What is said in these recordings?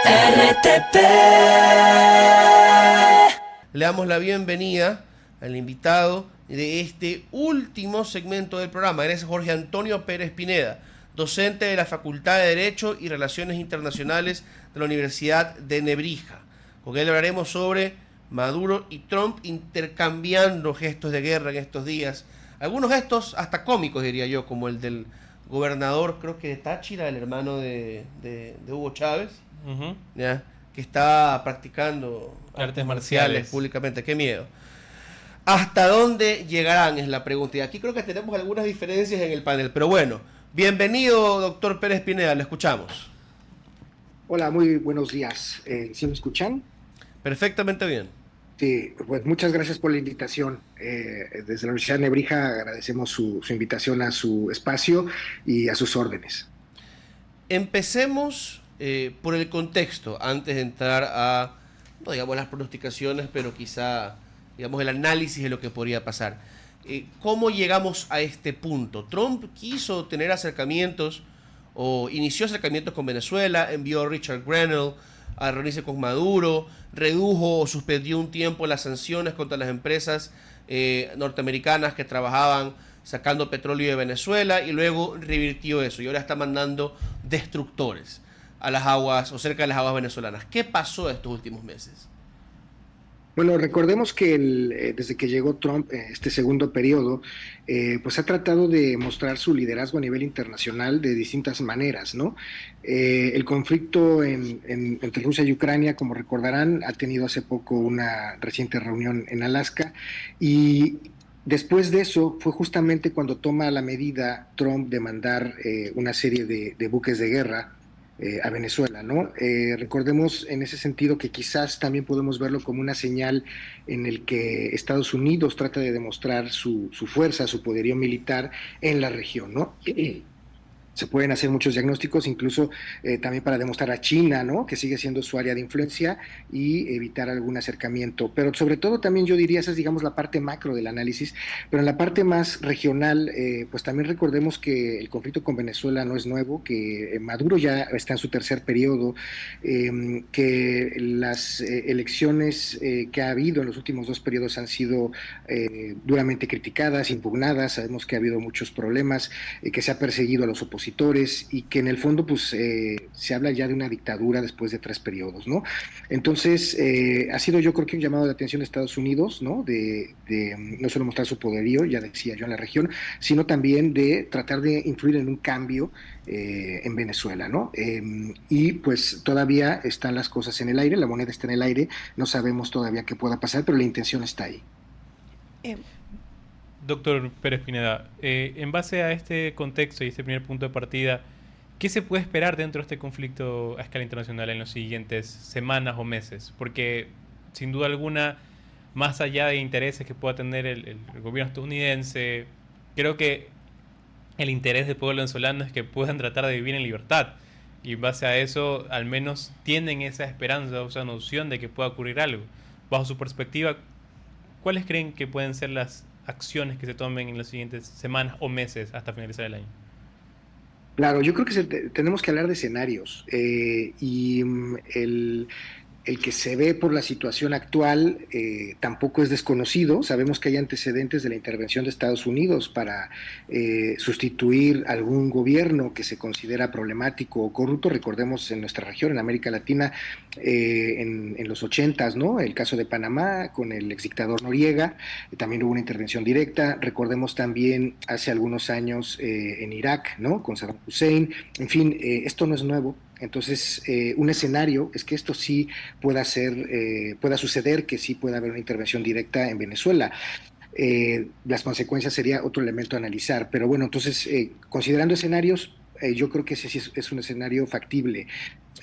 RTP. Le damos la bienvenida al invitado de este último segmento del programa. Él es Jorge Antonio Pérez Pineda, docente de la Facultad de Derecho y Relaciones Internacionales de la Universidad de Nebrija. Con él hablaremos sobre Maduro y Trump intercambiando gestos de guerra en estos días. Algunos gestos hasta cómicos, diría yo, como el del gobernador, creo que de Táchira, el hermano de Hugo Chávez, Ujú. ¿ya? Que está practicando Artes marciales. públicamente. ¡Qué miedo! ¿Hasta dónde llegarán? Es la pregunta. Y aquí creo que tenemos algunas diferencias en el panel. Pero bueno, bienvenido, doctor Pérez Pineda, le escuchamos. Hola, muy buenos días. ¿Sí me escuchan? Perfectamente bien. Sí, pues muchas gracias por la invitación. Desde la Universidad de Nebrija agradecemos su invitación a su espacio y a sus órdenes. Empecemos por el contexto, antes de entrar a, no digamos las pronosticaciones, pero quizá, digamos, el análisis de lo que podría pasar. ¿Cómo llegamos a este punto? Trump quiso tener acercamientos, o inició acercamientos con Venezuela, envió a Richard Grenell a reunirse con Maduro, redujo o suspendió un tiempo las sanciones contra las empresas norteamericanas que trabajaban sacando petróleo de Venezuela, y luego revirtió eso y ahora está mandando destructores a las aguas o cerca de las aguas venezolanas. ¿Qué pasó estos últimos meses? Bueno, recordemos que desde que llegó Trump, este segundo periodo, pues ha tratado de mostrar su liderazgo a nivel internacional de distintas maneras, ¿no? El conflicto entre Rusia y Ucrania, como recordarán, ha tenido hace poco una reciente reunión en Alaska y después de eso fue justamente cuando toma la medida Trump de mandar una serie de buques de guerra a Venezuela, ¿no? Recordemos en ese sentido que quizás también podemos verlo como una señal en el que Estados Unidos trata de demostrar su fuerza, su poderío militar en la región, ¿no? Se pueden hacer muchos diagnósticos, incluso también para demostrar a China, ¿no? Que sigue siendo su área de influencia y evitar algún acercamiento. Pero sobre todo también yo diría, esa es digamos la parte macro del análisis, pero en la parte más regional, pues también recordemos que el conflicto con Venezuela no es nuevo, que Maduro ya está en su tercer periodo, que las elecciones que ha habido en los últimos dos periodos han sido duramente criticadas, impugnadas, sabemos que ha habido muchos problemas, que se ha perseguido a los opositores y que en el fondo pues se habla ya de una dictadura después de tres periodos, ¿no? Entonces ha sido yo creo que un llamado de atención de Estados Unidos, ¿no? De no solo mostrar su poderío, ya decía yo, en la región, sino también de tratar de influir en un cambio en Venezuela, ¿no? Y pues todavía están las cosas en el aire, la moneda está en el aire, no sabemos todavía qué pueda pasar, pero la intención está ahí. Eh, Doctor Pérez Pineda, en base a este contexto y este primer punto de partida, ¿qué se puede esperar dentro de este conflicto a escala internacional en las siguientes semanas o meses? Porque, sin duda alguna, más allá de intereses que pueda tener el gobierno estadounidense, creo que el interés del pueblo venezolano es que puedan tratar de vivir en libertad. Y en base a eso, al menos tienen esa esperanza o esa noción de que pueda ocurrir algo. Bajo su perspectiva, ¿cuáles creen que pueden ser las acciones que se tomen en las siguientes semanas o meses hasta finalizar el año? Claro, yo creo que tenemos que hablar de escenarios y el que se ve por la situación actual tampoco es desconocido. Sabemos que hay antecedentes de la intervención de Estados Unidos para sustituir algún gobierno que se considera problemático o corrupto. Recordemos en nuestra región, en América Latina, en los ochentas, ¿no? El caso de Panamá con el exdictador Noriega, también hubo una intervención directa. Recordemos también hace algunos años en Irak, ¿no? Con Saddam Hussein. En fin, esto no es nuevo. Entonces, un escenario es que esto sí pueda suceder, que sí pueda haber una intervención directa en Venezuela. Las consecuencias sería otro elemento a analizar, pero bueno, entonces, considerando escenarios, yo creo que ese sí es un escenario factible,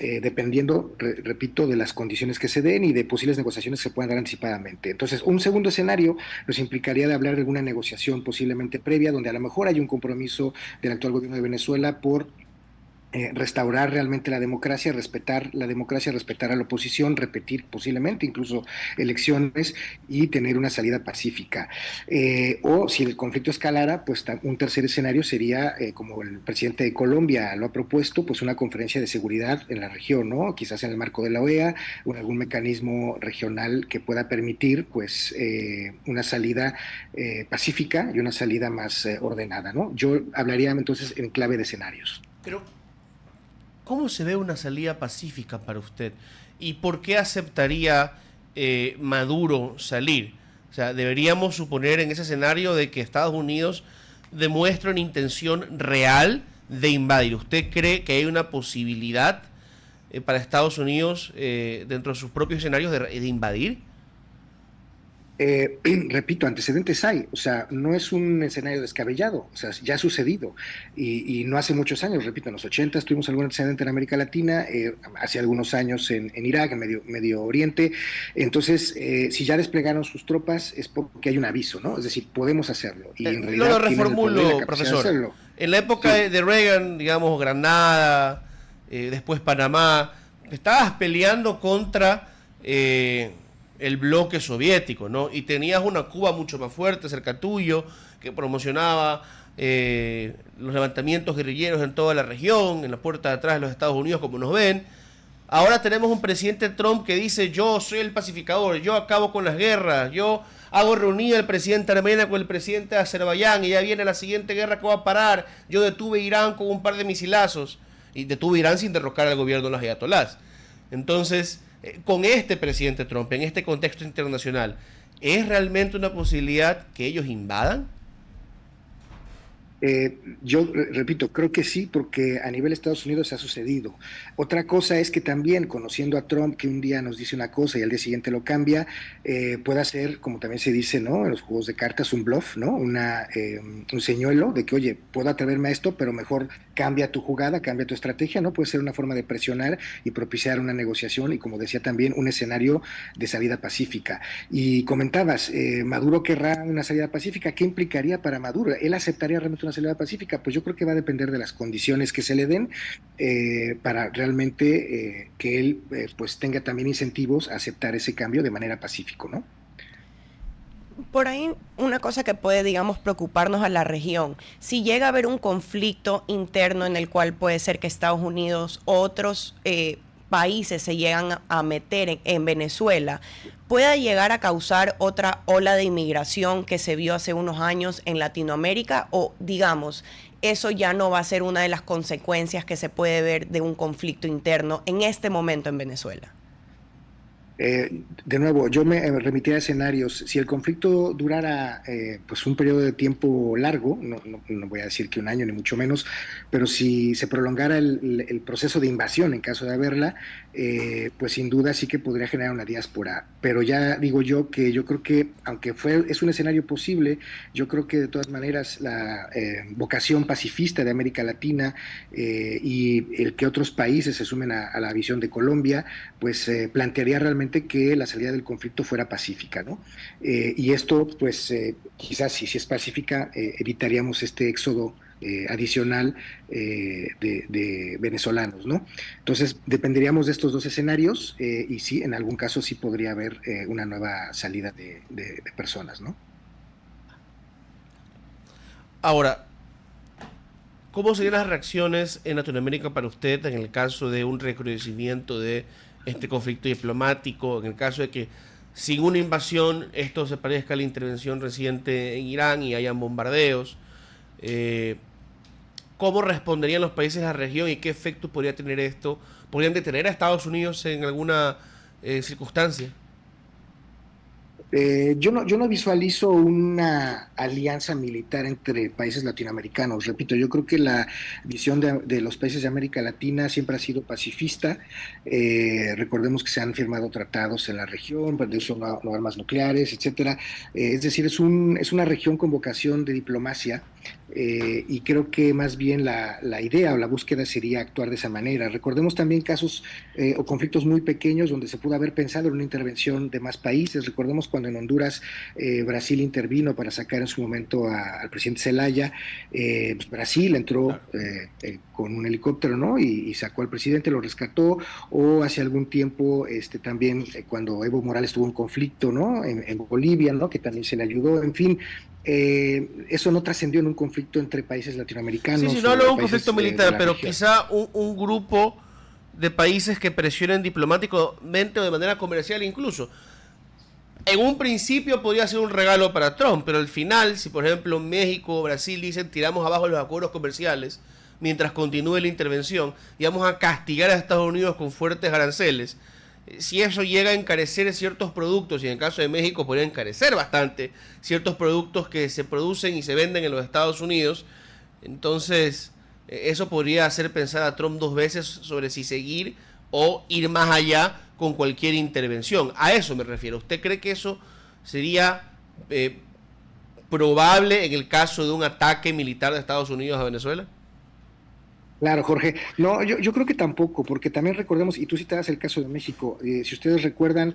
dependiendo, repito, de las condiciones que se den y de posibles negociaciones que se puedan dar anticipadamente. Entonces, un segundo escenario nos implicaría de hablar de alguna negociación posiblemente previa, donde a lo mejor hay un compromiso del actual gobierno de Venezuela por restaurar realmente la democracia, respetar a la oposición, repetir posiblemente incluso elecciones y tener una salida pacífica. O si el conflicto escalara, pues un tercer escenario sería, como el presidente de Colombia lo ha propuesto, pues una conferencia de seguridad en la región, ¿no? Quizás en el marco de la OEA o en algún mecanismo regional que pueda permitir, pues, una salida pacífica y una salida más ordenada, ¿no? Yo hablaría entonces en clave de escenarios. Pero, ¿cómo se ve una salida pacífica para usted? ¿Y por qué aceptaría Maduro salir? O sea, deberíamos suponer en ese escenario de que Estados Unidos demuestra una intención real de invadir. ¿Usted cree que hay una posibilidad para Estados Unidos dentro de sus propios escenarios de invadir? Repito, antecedentes hay, o sea, no es un escenario descabellado, o sea, ya ha sucedido y no hace muchos años, repito, en los 80 tuvimos algún antecedente en América Latina, hace algunos años en Irak, en Medio Oriente, entonces, si ya desplegaron sus tropas es porque hay un aviso, ¿no? Es decir, podemos hacerlo y en realidad Lo tienen el poder y la reformulo, capacidad de profesor. hacerlo. En la época Sí. de Reagan, digamos, Granada, después Panamá, estabas peleando contra el bloque soviético, ¿no? Y tenías una Cuba mucho más fuerte cerca tuyo, que promocionaba los levantamientos guerrilleros en toda la región, en la puerta de atrás de los Estados Unidos, como nos ven. Ahora tenemos un presidente Trump que dice: yo soy el pacificador, yo acabo con las guerras, yo hago reunida el presidente Armenia con el presidente de Azerbaiyán y ya viene la siguiente guerra que va a parar. Yo detuve Irán con un par de misilazos y detuve Irán sin derrocar al gobierno de los ayatolás. Entonces, con este presidente Trump, en este contexto internacional, ¿es realmente una posibilidad que ellos invadan? Yo repito, creo que sí, porque a nivel de Estados Unidos ha sucedido. Otra cosa es que también, conociendo a Trump, que un día nos dice una cosa y al día siguiente lo cambia, pueda ser, como también se dice, ¿no? En los juegos de cartas, un bluff, ¿no? Un señuelo de que, oye, puedo atreverme a esto, pero mejor cambia tu jugada, cambia tu estrategia, ¿no? Puede ser una forma de presionar y propiciar una negociación y, como decía también, un escenario de salida pacífica. Y comentabas, Maduro querrá una salida pacífica. ¿Qué implicaría para Maduro? ¿Él aceptaría realmente una salida pacífica? Pues yo creo que va a depender de las condiciones que se le den para realmente que él pues tenga también incentivos a aceptar ese cambio de manera pacífico, ¿no? Por ahí una cosa que puede, digamos, preocuparnos a la región, si llega a haber un conflicto interno en el cual puede ser que Estados Unidos, otros países se llegan a meter en Venezuela, pueda llegar a causar otra ola de inmigración que se vio hace unos años en Latinoamérica, o digamos, eso ya no va a ser una de las consecuencias que se puede ver de un conflicto interno en este momento en Venezuela. De nuevo, yo me remitiría a escenarios. Si el conflicto durara pues un periodo de tiempo largo, no voy a decir que un año ni mucho menos, pero si se prolongara el proceso de invasión en caso de haberla, pues sin duda sí que podría generar una diáspora. Pero ya digo yo que yo creo que, aunque es un escenario posible, yo creo que de todas maneras la vocación pacifista de América Latina y el que otros países se sumen a la visión de Colombia, pues plantearía realmente que la salida del conflicto fuera pacífica, ¿no? Y esto, pues, quizás si es pacífica, evitaríamos este éxodo adicional de venezolanos, ¿no? Entonces, dependeríamos de estos dos escenarios y sí, en algún caso sí podría haber una nueva salida de personas, ¿no? Ahora, ¿cómo serían las reacciones en Latinoamérica para usted en el caso de un recrudecimiento de este conflicto diplomático, en el caso de que sin una invasión esto se parezca a la intervención reciente en Irán y hayan bombardeos? ¿Cómo responderían los países de la región y qué efecto podría tener esto? ¿Podrían detener a Estados Unidos en alguna circunstancia? Yo no visualizo una alianza militar entre países latinoamericanos. Repito, yo creo que la visión de los países de América Latina siempre ha sido pacifista. Recordemos que se han firmado tratados en la región de uso no armas nucleares, etcétera. Es decir, es una región con vocación de diplomacia. Y creo que más bien la idea o la búsqueda sería actuar de esa manera. Recordemos también casos o conflictos muy pequeños donde se pudo haber pensado en una intervención de más países. Recordemos cuando cuando en Honduras Brasil intervino para sacar en su momento al presidente Zelaya, pues Brasil entró con un helicóptero, ¿no? Y sacó al presidente, lo rescató, o hace algún tiempo también cuando Evo Morales tuvo un conflicto, ¿no? En Bolivia, ¿no? Que también se le ayudó, en fin. Eso no trascendió en un conflicto entre países latinoamericanos. Sí, no hablo de un países conflicto militar, pero región. quizá un grupo de países que presionen diplomáticamente o de manera comercial incluso. En un principio podría ser un regalo para Trump, pero al final, si por ejemplo México o Brasil dicen tiramos abajo los acuerdos comerciales mientras continúe la intervención y vamos a castigar a Estados Unidos con fuertes aranceles, si eso llega a encarecer ciertos productos, y en el caso de México podría encarecer bastante ciertos productos que se producen y se venden en los Estados Unidos, entonces eso podría hacer pensar a Trump dos veces sobre si seguir o ir más allá con cualquier intervención. A eso me refiero. ¿Usted cree que eso sería probable en el caso de un ataque militar de Estados Unidos a Venezuela? Claro, Jorge. No, yo creo que tampoco, porque también recordemos, y tú citabas el caso de México, si ustedes recuerdan,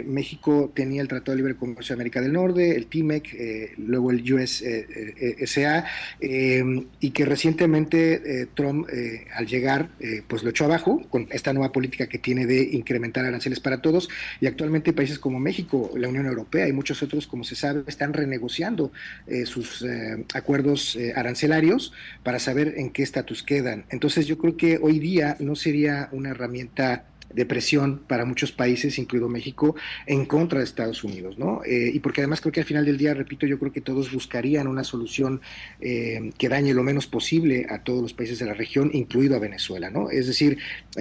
México tenía el Tratado de Libre Comercio de América del Norte, el TIMEC, luego el USSA, y que recientemente Trump, al llegar, pues lo echó abajo con esta nueva política que tiene de incrementar aranceles para todos, y actualmente países como México, la Unión Europea y muchos otros, como se sabe, están renegociando sus acuerdos arancelarios para saber en qué estatus queda. Entonces yo creo que hoy día no sería una herramienta de presión para muchos países, incluido México, en contra de Estados Unidos, ¿no? Y porque además creo que al final del día, repito, yo creo que todos buscarían una solución que dañe lo menos posible a todos los países de la región, incluido a Venezuela, ¿no? Es decir,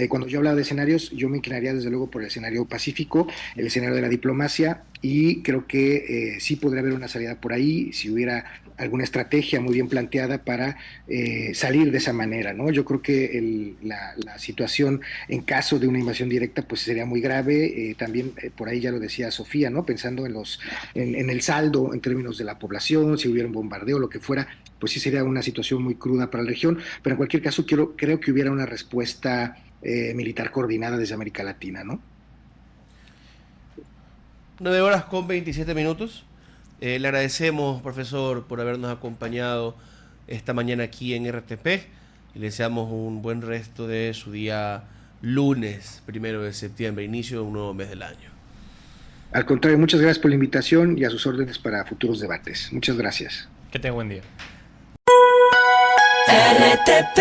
cuando yo hablaba de escenarios, yo me inclinaría desde luego por el escenario pacífico, el escenario de la diplomacia, y creo que sí podría haber una salida por ahí si hubiera alguna estrategia muy bien planteada para salir de esa manera, ¿no? Yo creo que la situación en caso de una invasión directa pues sería muy grave, también por ahí ya lo decía Sofía, ¿no? Pensando en el saldo en términos de la población, si hubiera un bombardeo, lo que fuera, pues sí sería una situación muy cruda para la región, pero en cualquier caso creo que hubiera una respuesta militar coordinada desde América Latina, ¿no? 9 horas con 27 minutos. Le agradecemos, profesor, por habernos acompañado esta mañana aquí en RTP y le deseamos un buen resto de su día lunes, 1 de septiembre, inicio de un nuevo mes del año. Al contrario, muchas gracias por la invitación y a sus órdenes para futuros debates. Muchas gracias. Que tenga buen día. RTP